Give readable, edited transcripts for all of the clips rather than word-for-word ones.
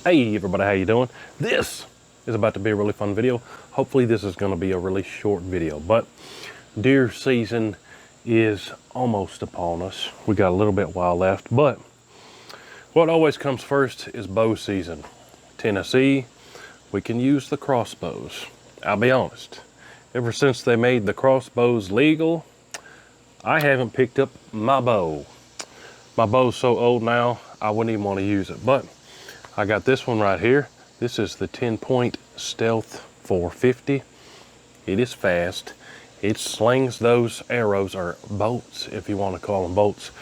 Hey everybody, how you doing? This is about to be a really fun video. Hopefully this is going to be a really short video, but deer season is almost upon us. We got a little bit while left, but what always comes first is bow season. Tennessee, we can use the crossbows. I'll be honest, ever since they made the crossbows legal, I haven't picked up my bow. My bow's so old now, I wouldn't even want to use it, but I got this one right here. This is the 10-point Stealth 450. It is fast. It slings those arrows, or bolts, if you want to call them bolts,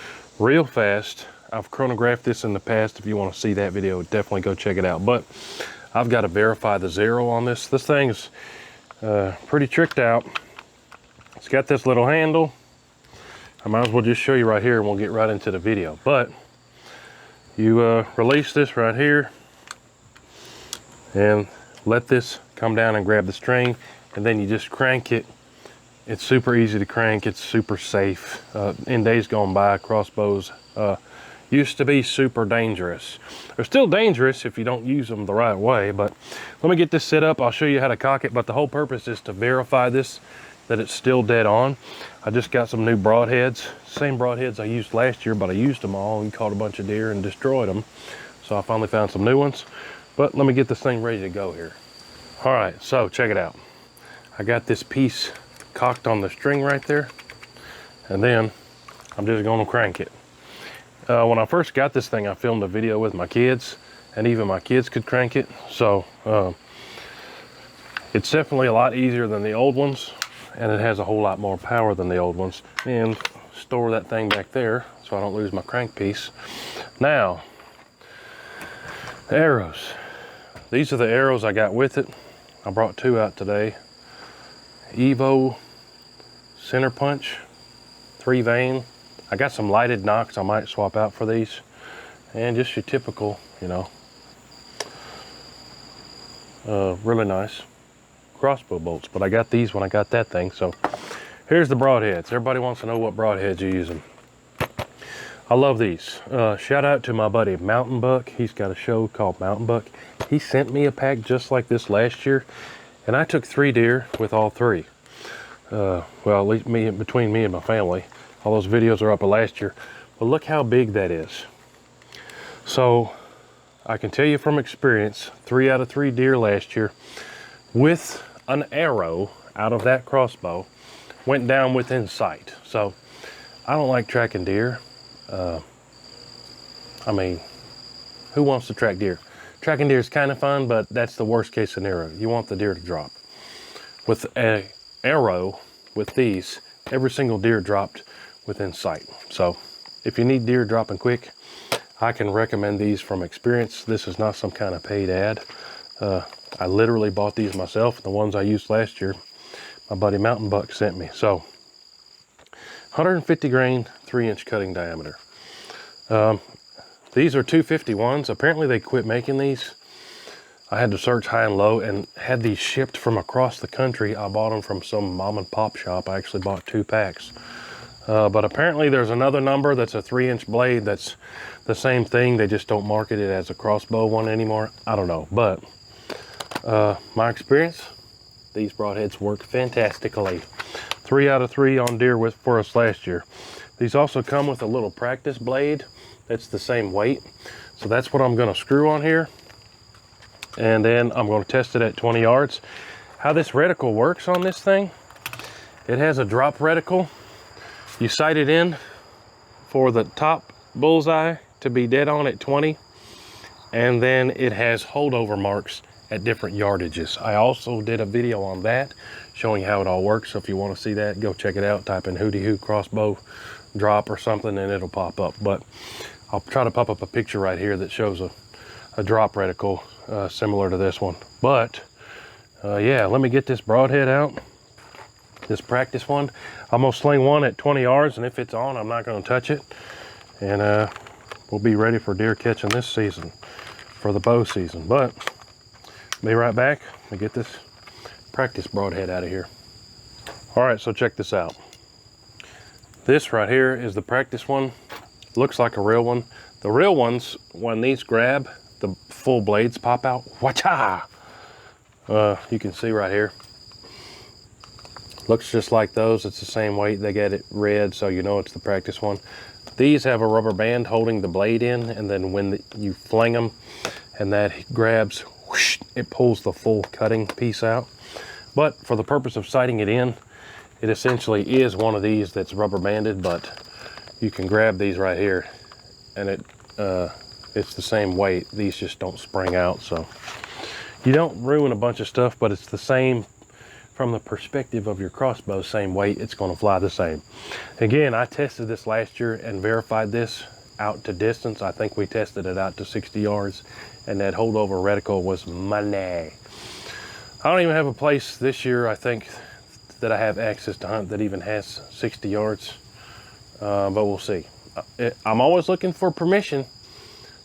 real fast. I've chronographed this in the past. If you want to see that video, definitely go check it out. But I've got to verify the zero on this. This thing's pretty tricked out. It's got this little handle. I might as well just show you right here and we'll get right into the video. But you release this right here and let this come down and grab the string, and then you just crank it. It's super easy to crank. It's super safe. In days gone by, crossbows used to be super dangerous. They're still dangerous if you don't use them the right way, but let me get this set up. I'll show you how to cock it, but the whole purpose is to verify this, that it's still dead on. I just got some new broadheads, same broadheads I used last year, but I used them all and caught a bunch of deer and destroyed them. So I finally found some new ones, but let me get this thing ready to go here. All right, so check it out. I got this piece cocked on the string right there, and then I'm just gonna crank it. When I first got this thing, I filmed a video with my kids, and even my kids could crank it. So it's definitely a lot easier than the old ones, and it has a whole lot more power than the old ones. And store that thing back there so I don't lose my crank piece. Now, the arrows. These are the arrows I got with it. I brought two out today. Evo center punch, 3 vein. I got some lighted nocks I might swap out for these. And just your typical, you know, really nice crossbow bolts, but I got these when I got that thing. So here's the broadheads. Everybody wants to know what broadheads you're using. I love these. Shout out to my buddy Mountain Buck. He's got a show called Mountain Buck. He sent me a pack just like this last year, and I took 3 deer with all 3. Well, at least between me and my family. All those videos are up of last year, but look how big that is. So I can tell you from experience, 3 out of 3 deer last year with an arrow out of that crossbow went down within sight. So I don't like tracking deer. I mean, who wants to track deer? Tracking deer is kind of fun, but that's the worst case scenario. You want the deer to drop. With an arrow, with these, every single deer dropped within sight. So if you need deer dropping quick, I can recommend these from experience. This is not some kind of paid ad. I literally bought these myself. The ones I used last year, my buddy Mountain Buck sent me. So 150 grain, 3-inch cutting diameter. These are 251s. Apparently they quit making these. I had to search high and low and had these shipped from across the country. I bought them from some mom and pop shop. I actually bought 2 packs. But apparently there's another number that's a 3-inch blade that's the same thing. They just don't market it as a crossbow one anymore. I don't know, but my experience, these broadheads work fantastically. 3 out of 3 on deer for us last year. These also come with a little practice blade that's the same weight. So that's what I'm gonna screw on here. And then I'm gonna test it at 20 yards. How this reticle works on this thing, it has a drop reticle. You sight it in for the top bullseye to be dead on at 20. And then it has holdover marks at different yardages. I also did a video on that showing how it all works. So if you want to see that, go check it out. Type in WHOTEEWHO crossbow drop or something and it'll pop up. But I'll try to pop up a picture right here that shows a drop reticle similar to this one. But yeah, let me get this broadhead out, this practice one. I'm gonna sling one at 20 yards, and if it's on, I'm not gonna touch it. And we'll be ready for deer catching this season, for the bow season. But be right back. Let me get this practice broadhead out of here. All right, so check this out. This right here is the practice one. Looks like a real one. The real ones, when these grab, the full blades pop out. Watcha! You can see right here. Looks just like those. It's the same weight. They got it red, so you know it's the practice one. These have a rubber band holding the blade in, and then when you fling them and that grabs, whoosh, it pulls the full cutting piece out. But for the purpose of sighting it in, it essentially is one of these that's rubber banded, but you can grab these right here and it's the same weight. These just don't spring out, so you don't ruin a bunch of stuff, but it's the same from the perspective of your crossbow, same weight, it's going to fly the same. Again, I tested this last year and verified this out to distance. I think we tested it out to 60 yards, and that holdover reticle was money. I don't even have a place this year, I think, that I have access to hunt that even has 60 yards, but we'll see. I'm always looking for permission,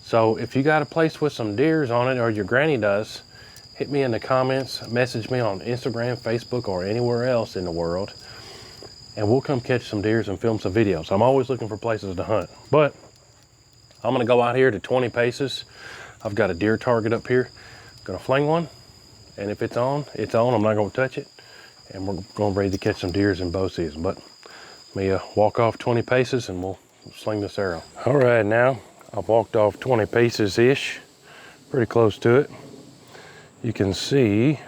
so if you got a place with some deers on it, or your granny does, hit me in the comments, message me on Instagram, Facebook, or anywhere else in the world, and we'll come catch some deers and film some videos. I'm always looking for places to hunt, but I'm gonna go out here to 20 paces. I've got a deer target up here. I'm gonna fling one, and if it's on, it's on. I'm not gonna touch it, and we're going ready to catch some deers in bow season. But let me walk off 20 paces and we'll sling this arrow. All right, now I've walked off 20 paces-ish, pretty close to it. You can see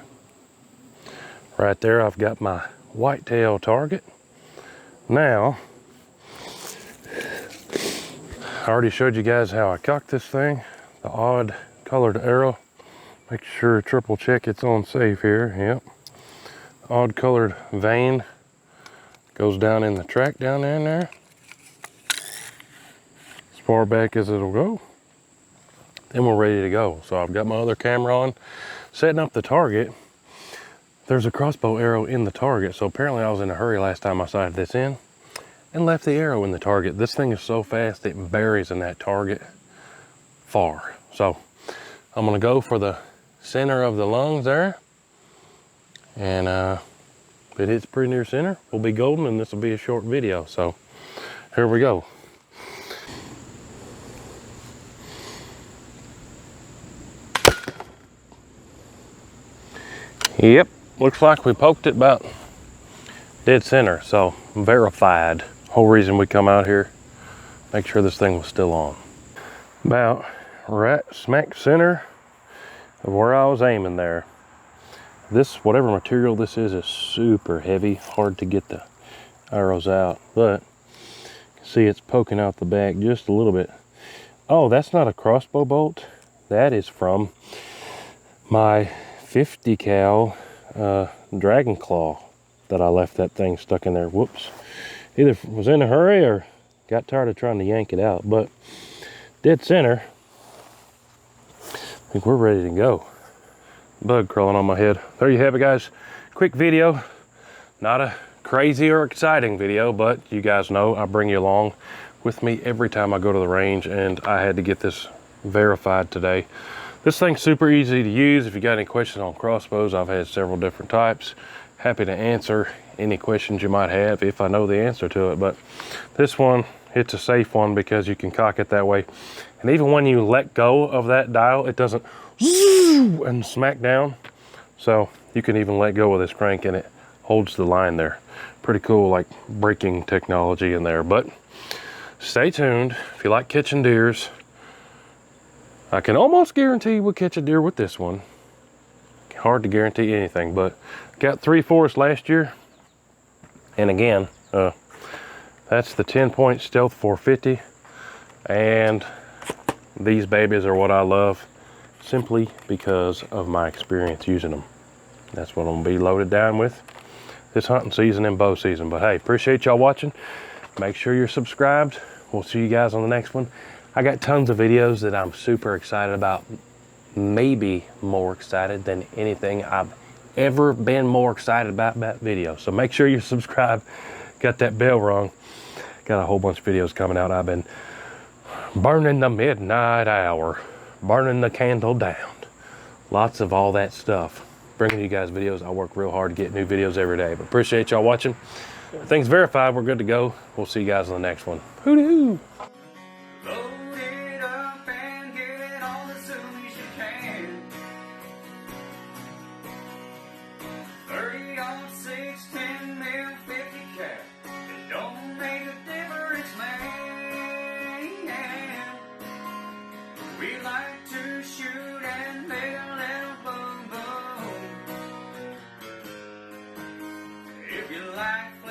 right there, I've got my whitetail target. Now, I already showed you guys how I cock this thing, the odd colored arrow. Make sure triple check it's on safe here, yep. Odd colored vein goes down in the track down there and there. As far back as it'll go. Then we're ready to go. So I've got my other camera on, setting up the target. There's a crossbow arrow in the target, so apparently I was in a hurry last time I sighted this in and left the arrow in the target. This thing is so fast it buries in that target far. So I'm gonna go for the center of the lungs there, and if it hits pretty near center, we'll be golden, and this will be a short video. So here we go. Yep, looks like we poked it about dead center, so verified. Whole reason we come out here, make sure this thing was still on. About right smack center of where I was aiming there. This, whatever material this is super heavy, hard to get the arrows out, but you can see it's poking out the back just a little bit. Oh, that's not a crossbow bolt. That is from my 50 cal dragon claw that I left that thing stuck in there. Whoops. Either was in a hurry or got tired of trying to yank it out, but dead center. I think we're ready to go. Bug crawling on my head. There you have it, guys. Quick video. Not a crazy or exciting video, but you guys know I bring you along with me every time I go to the range, and I had to get this verified today. This thing's super easy to use. If you got any questions on crossbows, I've had several different types. Happy to answer any questions you might have if I know the answer to it. But this one, it's a safe one because you can cock it that way. And even when you let go of that dial, it doesn't and smack down. So you can even let go of this crank and it holds the line there. Pretty cool, like braking technology in there. But stay tuned. If you like catching deers, I can almost guarantee we'll catch a deer with this one. Hard to guarantee anything, but got 3/4 last year. And again, that's the 10-point Stealth 450. And these babies are what I love simply because of my experience using them. That's what I'm gonna be loaded down with this hunting season and bow season. But hey, appreciate y'all watching. Make sure you're subscribed. We'll see you guys on the next one. I got tons of videos that I'm super excited about. Maybe more excited than anything I've ever been more excited about that video. So make sure you subscribe. Got that bell rung. Got a whole bunch of videos coming out. I've been burning the midnight hour, burning the candle down. Lots of all that stuff. Bringing you guys videos. I work real hard to get new videos every day. But appreciate y'all watching. Things verified. We're good to go. We'll see you guys on the next one. Hoo-doo! like to shoot and make a little boom boom. If you like